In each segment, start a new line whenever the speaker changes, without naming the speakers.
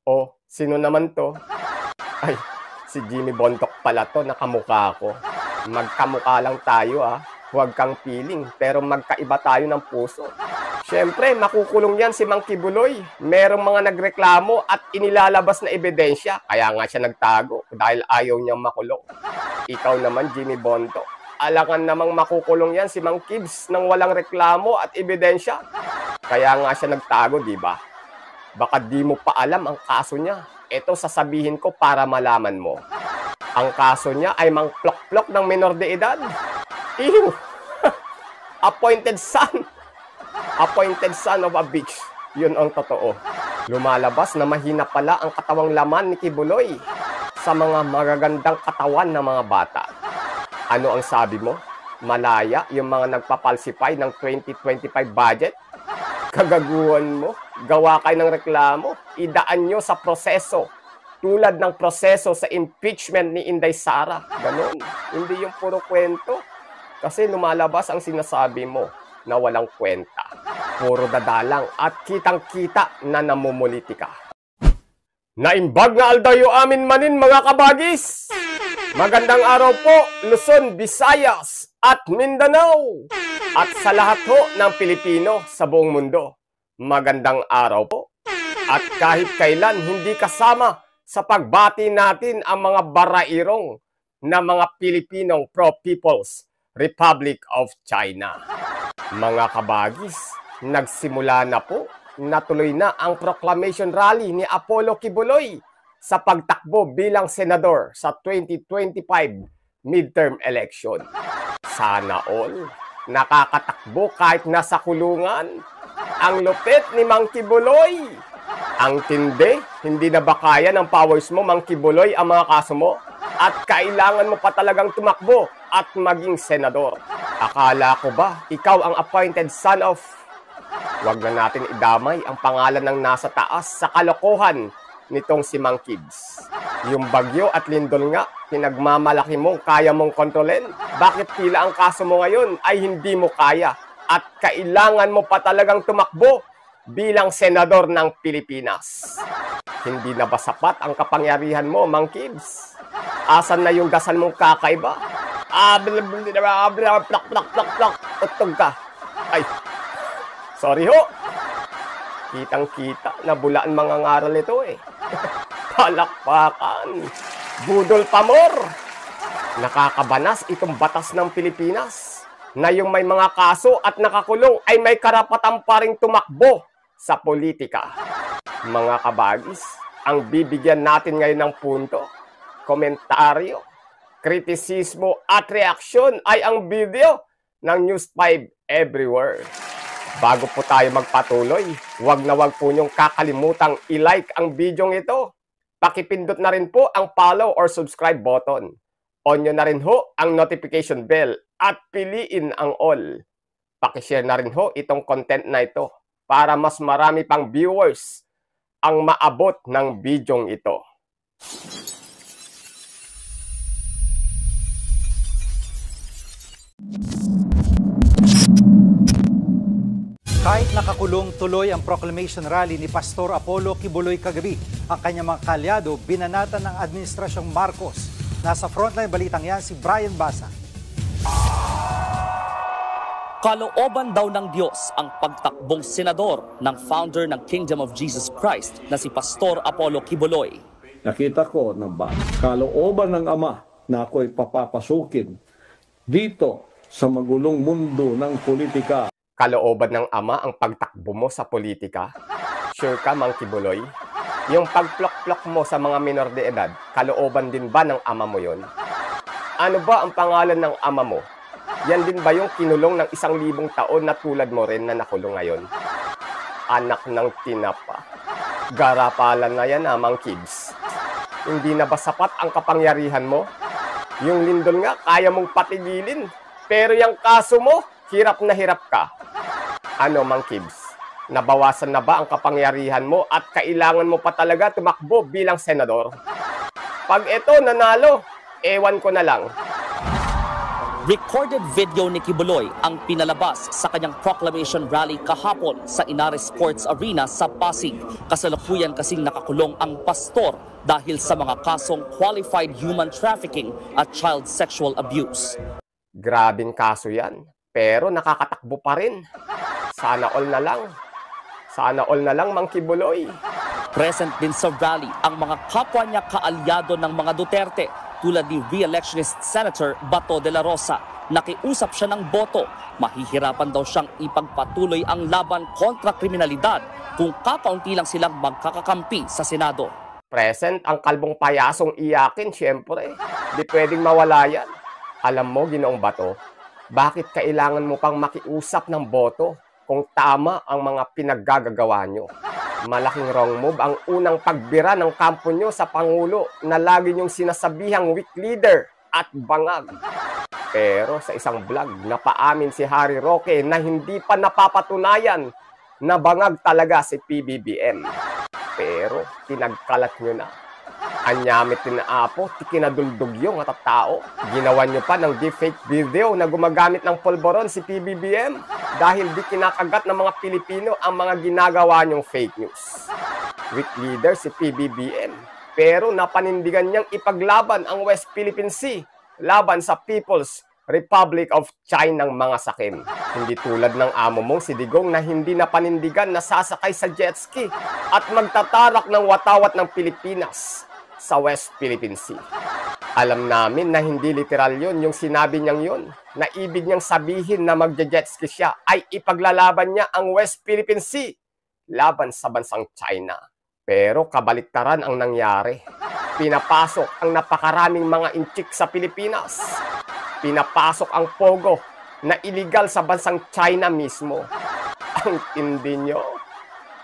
Oh, sino naman 'to? Ay, si Jimmy Bontoc pala 'to, nakamukha ko. Magkamukha lang tayo, huwag kang feeling, pero magkaiba tayo ng puso. Siyempre, makukulong yan si Mang Kibuloy. Merong mga nagreklamo at inilalabas na ebidensya. Kaya nga siya nagtago dahil ayaw niyang makulong. Ikaw naman, Jimmy Bontoc, alangan namang makukulong yan si Mang Kibs nang walang reklamo at ebidensya. Kaya nga siya nagtago, di ba? Baka di mo pa alam ang kaso niya. Ito sasabihin ko para malaman mo. Ang kaso niya ay mangplok-plok ng menor de edad. Ew! Appointed son. Appointed son of a bitch. Yun ang totoo. Lumalabas na mahina pala ang katawang laman ni Kibuloy sa mga magagandang katawan ng mga bata. Ano ang sabi mo? Malaya yung mga nagpapalsify ng 2025 budget? Kagaguhan mo? Gawa kayo ng reklamo? Idaan nyo sa proseso. Tulad ng proseso sa impeachment ni Inday Sara. Ganon. Hindi yung puro kwento. Kasi lumalabas ang sinasabi mo na walang kwenta. Puro dadalang at kitang-kita na namumulitika. Naimbag na aldayo amin manin mga kabagis! Magandang araw po, Luzon, Visayas at Mindanao! At sa lahat ho ng Pilipino sa buong mundo, magandang araw po. At kahit kailan hindi kasama sa pagbati natin ang mga barairong na mga Pilipinong pro-People's Republic of China. Mga kabagis, nagsimula na po, natuloy na ang proclamation rally ni Apollo Kibuloy sa pagtakbo bilang senador sa 2025 midterm election. Sana all, nakakatakbo kahit nasa kulungan. Ang lupit ni Mang Kibuloy. Ang tindi, hindi na ba kaya ng powers mo, Mang Kibuloy, ang mga kaso mo? At kailangan mo pa talagang tumakbo at maging senador. Akala ko ba, ikaw ang appointed son of... Huwag na natin idamay ang pangalan ng nasa taas sa kalokohan nitong si Mang Kibs. Yung bagyo at lindol nga, pinagmamalaki mong kaya mong kontrolin. Bakit tila ang kaso mo ngayon ay hindi mo kaya? At kailangan mo pa talagang tumakbo bilang senador ng Pilipinas. Hindi na ba sapat ang kapangyarihan mo, Mang Kibs? Asan na yung dasal mong kakaiba? Plak. Utog ka. Ay, sorry ho. Kitang-kita, nabulaan mga ngaral ito eh. Palakpakan. Budol pamor. Nakakabanas itong batas ng Pilipinas na yung may mga kaso at nakakulong ay may karapatan pa ring tumakbo sa politika. Mga kabagis, ang bibigyan natin ngayon ng punto, komentaryo, kritisismo at reaksyon ay ang video ng News 5 Everywhere. Bago po tayo magpatuloy, huwag po niyong kakalimutang i-like ang video ito. Pakipindot na rin po ang follow or subscribe button. On nyo na rin ho ang notification bell at piliin ang all. Pakishare na rin ho itong content na ito para mas marami pang viewers ang maabot ng video ito.
Kahit nakakulong, tuloy ang proclamation rally ni Pastor Apollo Kibuloy kagabi. Ang kanyang mga kalyado binanatan ng Administrasyong Marcos. Nasa frontline balitang yan si Brian Basa.
Kalooban daw ng Diyos ang pagtakbong senador ng founder ng Kingdom of Jesus Christ na si Pastor Apollo Kibuloy.
Nakita ko na ba, kalooban ng Ama na ako'y papapasukin dito sa magulong mundo ng politika.
Kalooban ng Ama ang pagtakbo mo sa politika? Sure ka, Mang Kibuloy? Yung pagplok-plok mo sa mga minor de edad, kalooban din ba ng Ama mo yon? Ano ba ang pangalan ng Ama mo? Yan din ba yung kinulong ng 1,000 taon na tulad mo rin na nakulong ngayon? Anak ng tinapa. Garapalan na yan, Mang Kibs. Hindi na ba sapat ang kapangyarihan mo? Yung lindol nga, kaya mong patigilin. Pero yung kaso mo, hirap na hirap ka. Ano, Mang Kibs? Nabawasan na ba ang kapangyarihan mo at kailangan mo pa talaga tumakbo bilang senador? Pag ito nanalo, ewan ko na lang.
Recorded video ni Kibuloy ang pinalabas sa kanyang proclamation rally kahapon sa Inares Sports Arena sa Pasig. Kasalukuyan kasing nakakulong ang pastor dahil sa mga kasong qualified human trafficking at child sexual abuse.
Grabing kaso yan, pero nakakatakbo pa rin. Sana all na lang. Sana all na lang, Mang Kibuloy.
Present din sa rally ang mga kapwa niya kaalyado ng mga Duterte tulad ni re-electionist Senator Bato de la Rosa. Nakiusap siya ng boto. Mahihirapan daw siyang ipagpatuloy ang laban kontra kriminalidad kung kakaunti lang silang magkakakampi sa Senado.
Present ang kalbong payasong iyakin, syempre. Di pwedeng mawala yan. Alam mo, Ginoong Bato, bakit kailangan mo pang makiusap ng boto kung tama ang mga pinaggagawa nyo? Malaking wrong move ang unang pagbira ng kampo nyo sa Pangulo na lagi nyong sinasabihang weak leader at bangag. Pero sa isang vlog, napaamin si Harry Roque na hindi pa napapatunayan na bangag talaga si PBBM. Pero pinagkalat nyo na. Anyamit tinaapo, tikinaduldog yung at tao. Ginawa nyo pa ng deepfake video na gumagamit ng polboron si PBBM dahil di kinakagat ng mga Pilipino ang mga ginagawa nyong fake news. Weak leader si PBBM, pero napanindigan niyang ipaglaban ang West Philippine Sea laban sa People's Republic of China ng mga sakim. Hindi tulad ng amo mong si Digong na hindi napanindigan na sasakay sa jet ski at magtatarak ng watawat ng Pilipinas sa West Philippine Sea. Alam namin na hindi literal yun yung sinabi niyang yun, na ibig niyang sabihin na magja-jet ski siya ay ipaglalaban niya ang West Philippine Sea laban sa bansang China. Pero kabaliktaran ang nangyari. Pinapasok ang napakaraming mga inchik sa Pilipinas. Pinapasok ang pogo na illegal sa bansang China mismo. Ang tindi nyo.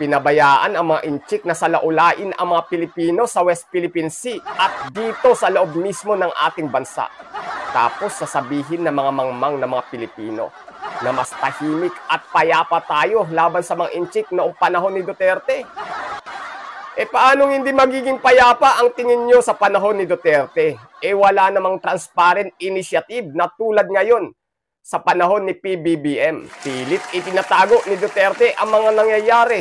Pinabayaan ang mga inchik na salaulain ang mga Pilipino sa West Philippine Sea at dito sa loob mismo ng ating bansa. Tapos sasabihin ng mga mangmang na mga Pilipino na mas tahimik at payapa tayo laban sa mga inchik noong panahon ni Duterte. Paanong hindi magiging payapa ang tingin nyo sa panahon ni Duterte? Wala namang transparent initiative na tulad ngayon sa panahon ni PBBM. Pilit itinatago ni Duterte ang mga nangyayari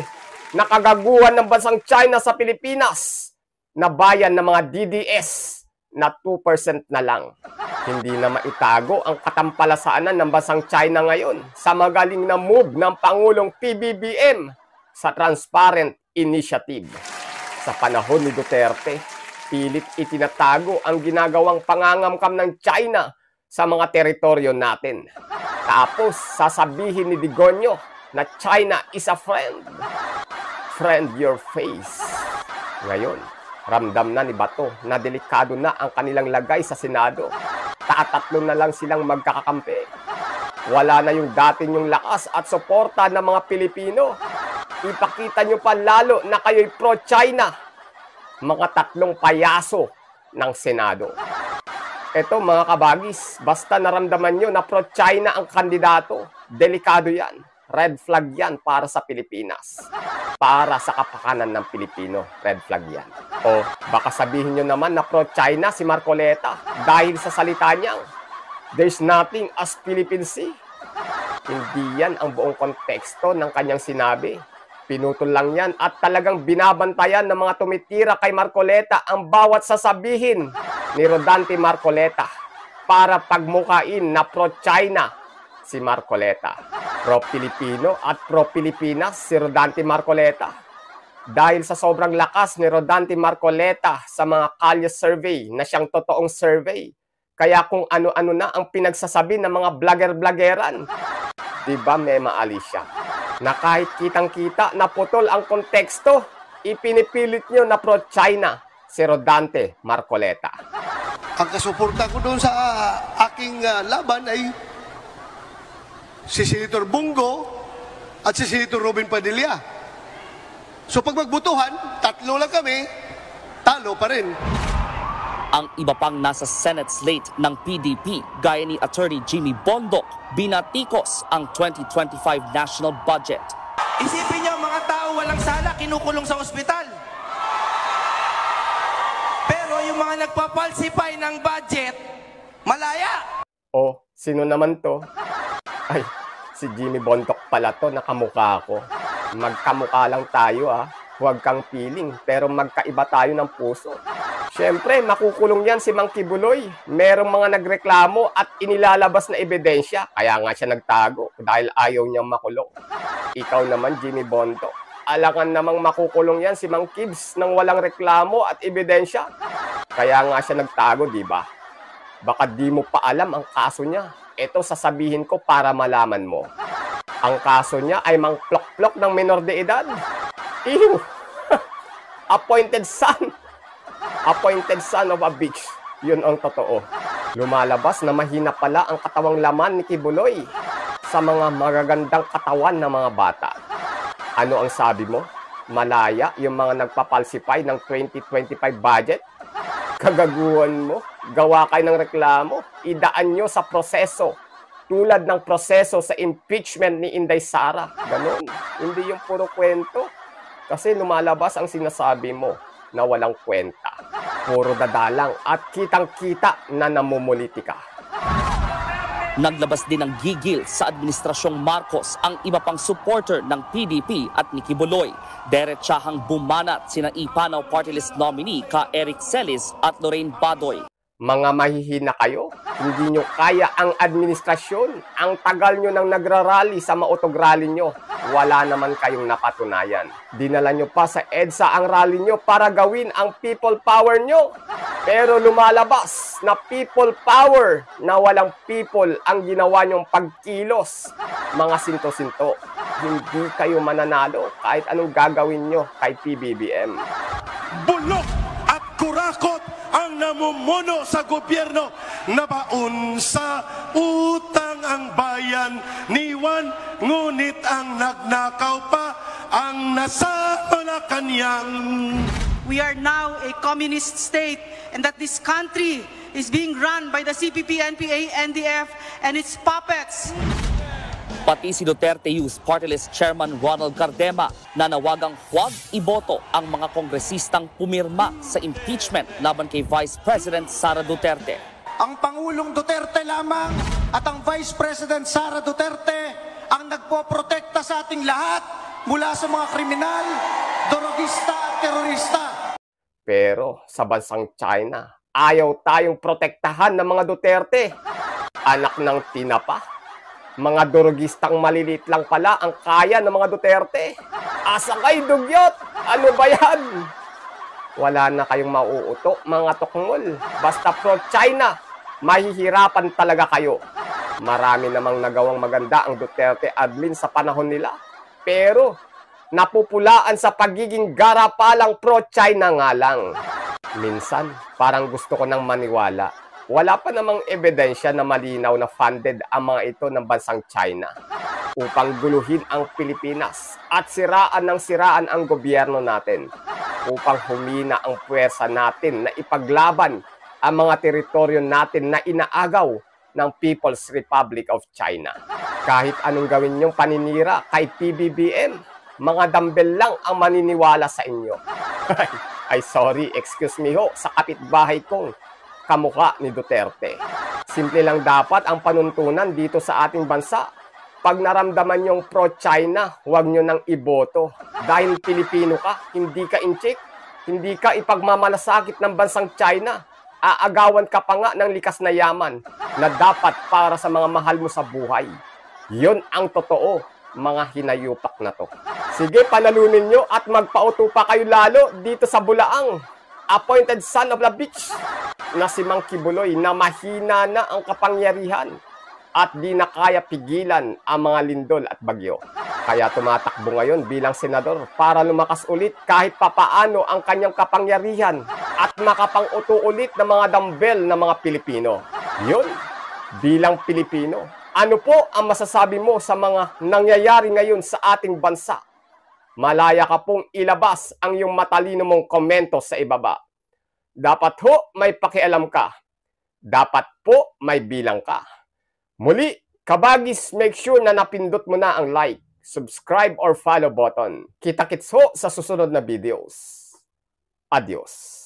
na kagaguhan ng bansang China sa Pilipinas na bayan ng mga DDS na 2% na lang. Hindi na maitago ang katampalasanan ng bansang China ngayon sa magaling na move ng Pangulong PBBM sa Transparent Initiative. Sa panahon ni Duterte, pilit itinatago ang ginagawang pangangamkam ng China sa mga teritoryo natin. Tapos sasabihin ni Digonyo na China is a friend. Friend your face. Ngayon, ramdam na ni Bato na delikado na ang kanilang lagay sa Senado. Tatatlo na lang silang magkakakampi. Wala na yung dati nyong lakas at suporta ng mga Pilipino. Ipakita nyo pa lalo na kayo'y pro-China. Mga tatlong payaso ng Senado. Eto mga kabagis, basta naramdaman nyo na pro-China ang kandidato, delikado yan. Red flag yan para sa Pilipinas. Para sa kapakanan ng Pilipino, red flag yan. O baka sabihin nyo naman na pro-China si Marcoleta dahil sa salita niyang, there's nothing as Philippine Sea. Hindi yan ang buong konteksto ng kanyang sinabi. Pinutol lang yan at talagang binabantayan ng mga tumitira kay Marcoleta ang bawat sasabihin ni Rodante Marcoleta para pagmukain na pro-China si Marcoleta. Pro-Pilipino at pro-Pilipinas si Rodante Marcoleta. Dahil sa sobrang lakas ni Rodante Marcoleta sa mga kalye survey na siyang totoong survey. Kaya kung ano-ano na ang pinagsasabi ng mga vlogger-vloggeran. Diba, Mema Alicia? Na kahit kitang-kita na putol ang konteksto, ipinipilit nyo na pro-China si Rodante Marcoleta.
Ang kasuporta ko doon sa aking laban ay si Senator Bungo at si Senator Robin Padilla. So pag magbutuhan, tatlo lang kami, talo pa rin.
Ang iba pang nasa Senate slate ng PDP, gaya ni Attorney Jimmy Bondoc, binatikos ang 2025 national budget.
Isipin niyo, mga tao walang sala, kinukulong sa ospital. Pero yung mga nagpapalsify ng budget, malaya.
O Sino naman to? Ay, si Jimmy Bontoc pala to, nakamukha ko. Magkamukha lang tayo Huwag kang feeling, pero magkaiba tayo ng puso. Siyempre, makukulong yan si Mang Kibuloy. Merong mga nagreklamo at inilalabas na ebidensya. Kaya nga siya nagtago dahil ayaw niyang makulong. Ikaw naman, Jimmy Bontoc. Alangan namang makukulong yan si Mang Kibs nang walang reklamo at ebidensya. Kaya nga siya nagtago, di ba? Baka di mo pa alam ang kaso niya. Ito sasabihin ko para malaman mo. Ang kaso niya ay mang plok-plok ng menor de edad. Ew! Appointed son. Appointed son of a bitch. Yun ang totoo. Lumalabas na mahina pala ang katawang laman ni Kibuloy sa mga magagandang katawan ng mga bata. Ano ang sabi mo? Malaya yung mga nagpapalsify ng 2025 budget? Kagaguhan mo? Gawa kayo ng reklamo? Idaan nyo sa proseso. Tulad ng proseso sa impeachment ni Inday Sara. Ganon. Hindi yung puro kwento. Kasi lumalabas ang sinasabi mo na walang kwenta. Puro dadalang at kitang-kita na namumulitika.
Naglabas din ng gigil sa Administrasyong Marcos ang iba pang supporter ng PDP at ni Kibuloy. Deretsahang bumanat sina Ipanaw Party List nominee ka Eric Celis at Lorraine Badoy.
Mga mahihina kayo, hindi nyo kaya ang administrasyon. Ang tagal nyo nang nagrarally sa mautog rally nyo. Wala naman kayong napatunayan. Dinala nyo pa sa EDSA ang rally nyo para gawin ang people power nyo. Pero lumalabas na people power na walang people ang ginawa nyong pagkilos. Mga sinto-sinto, hindi kayo mananalo kahit anong gagawin nyo kay PBBM.
Bulok at kurakot ang namumuno sa gobyerno. Nabaon sa utang ang bayan, niwan, ngunit ang nagnakaw pa ang nasa Malacanang.
We are now a communist state and that this country is being run by the CPP, NPA, NDF and its puppets.
Pati si Duterte Youth Party List Chairman Ronald Cardema nanawagang huwag iboto ang mga kongresistang pumirma sa impeachment laban kay Vice President Sara Duterte.
Ang Pangulong Duterte lamang at ang Vice President Sara Duterte ang nagpoprotekta sa ating lahat mula sa mga kriminal, dorogista at terorista.
Pero sa bansang China, ayaw tayong protektahan ng mga Duterte. Anak ng tinapa. Mga dorogistang maliliit lang pala ang kaya ng mga Duterte. Asa kay dugyot? Ano ba yan? Wala na kayong mauuto, mga tukngol. Basta pro-China, mahihirapan talaga kayo. Marami namang nagawang maganda ang Duterte admin sa panahon nila. Pero napupulaan sa pagiging garapalang pro-China nga lang. Minsan, parang gusto ko nang maniwala. Wala pa namang ebidensya na malinaw na funded ang mga ito ng bansang China upang guluhin ang Pilipinas at siraan ng siraan ang gobyerno natin upang humina ang puwersa natin na ipaglaban ang mga teritoryo natin na inaagaw ng People's Republic of China. Kahit anong gawin niyong paninira kay PBBM, mga dumbbell lang ang maniniwala sa inyo. Ay sorry, excuse me ho, sa kapitbahay kong kamukha ni Duterte. Simple lang dapat ang panuntunan dito sa ating bansa. Pag naramdaman yung pro-China, huwag nyo nang iboto. Dahil Pilipino ka, hindi ka inchik, hindi ka ipagmamalasakit ng bansang China. Aagawan ka pa nga ng likas na yaman na dapat para sa mga mahal mo sa buhay. Yun ang totoo, mga hinayupak na to. Sige, panalunin nyo at magpauto pa kayo lalo dito sa Bulaang. Appointed son of the bitch na si Mang Kibuloy na mahina na ang kapangyarihan at di na kaya pigilan ang mga lindol at bagyo. Kaya tumatakbo ngayon bilang senador para lumakas ulit kahit papaano ang kanyang kapangyarihan at makapang-uto ulit ng mga dumbbell ng mga Pilipino. Yun, bilang Pilipino. Ano po ang masasabi mo sa mga nangyayari ngayon sa ating bansa? Malaya ka pong ilabas ang iyong matalino mong komento sa ibaba. Dapat ho may pakialam ka. Dapat po may bilang ka. Muli, kabagis, make sure na napindot mo na ang like, subscribe or follow button. Kita-kits ho sa susunod na videos. Adios.